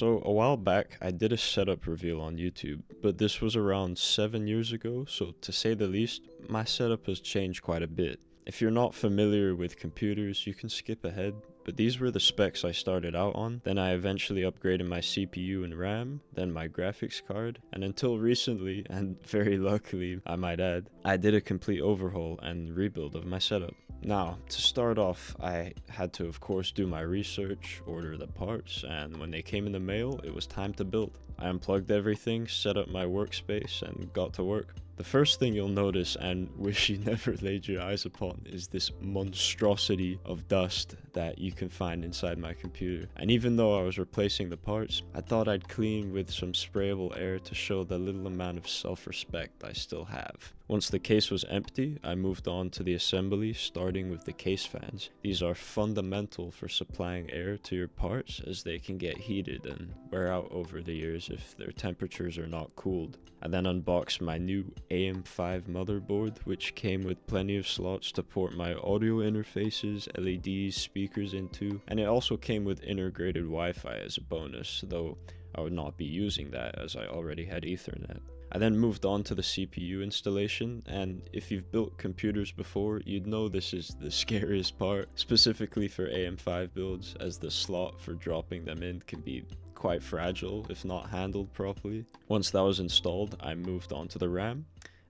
So a while back, I did a setup reveal on YouTube, but this was around 7 years ago, so to say the least, my setup has changed quite a bit. If you're not familiar with computers, you can skip ahead, but these were the specs I started out on. Then I eventually upgraded my CPU and RAM, then my graphics card, and until recently, and very luckily I might add, I did a complete overhaul and rebuild of my setup. Now, to start off, I had to of course do my research, order the parts, and when they came in the mail, it was time to build. I unplugged everything, set up my workspace, and got to work. The first thing you'll notice, and wish you never laid your eyes upon, is this monstrosity of dust that you can find inside my computer. And even though I was replacing the parts, I thought I'd clean with some sprayable air to show the little amount of self-respect I still have. Once the case was empty, I moved on to the assembly, starting with the case fans. These are fundamental for supplying air to your parts, as they can get heated and wear out over the years if their temperatures are not cooled. I then unboxed my new AM5 motherboard, which came with plenty of slots to port my audio interfaces, LEDs, speakers into, and it also came with integrated Wi-Fi as a bonus, though I would not be using that as I already had Ethernet. I then moved on to the CPU installation, and if you've built computers before, you'd know this is the scariest part, specifically for AM5 builds, as the slot for dropping them in can be quite fragile if not handled properly. Once that was installed, I moved on to the RAM.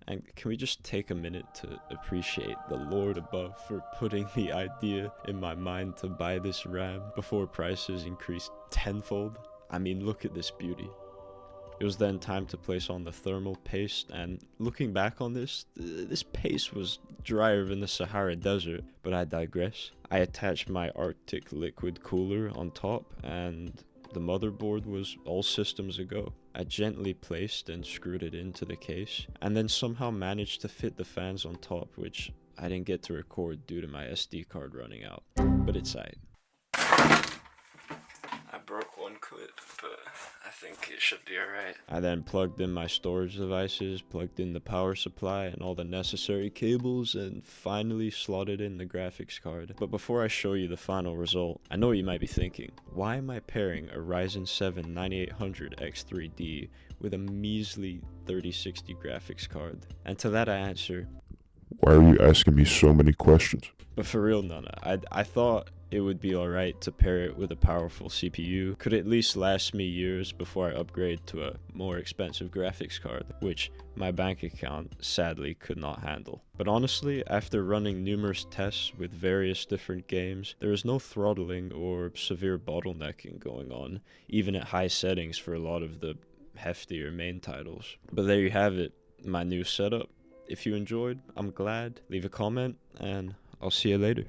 And can we just take a minute to appreciate the Lord above for putting the idea in my mind to buy this RAM before prices increased tenfold? I mean, look at this beauty. It was then time to place on the thermal paste, and looking back on this paste was drier than the Sahara Desert, but I digress. I attached my Arctic liquid cooler on top, and the motherboard was all systems a go. I gently placed and screwed it into the case, and then somehow managed to fit the fans on top, which I didn't get to record due to my SD card running out, but it's aight. I broke one clip, but I think it should be alright. I then plugged in my storage devices, plugged in the power supply and all the necessary cables, and finally slotted in the graphics card. But before I show you the final result, I know what you might be thinking. Why am I pairing a Ryzen 7 9800 X3D with a measly 3060 graphics card? And to that I answer, why are you asking me so many questions? But for real, Nana, I thought it would be alright to pair it with a powerful CPU. Could at least last me years before I upgrade to a more expensive graphics card, which my bank account sadly could not handle. But honestly, after running numerous tests with various different games, there is no throttling or severe bottlenecking going on, even at high settings for a lot of the heftier main titles. But there you have it, my new setup. If you enjoyed, I'm glad. Leave a comment, and I'll see you later.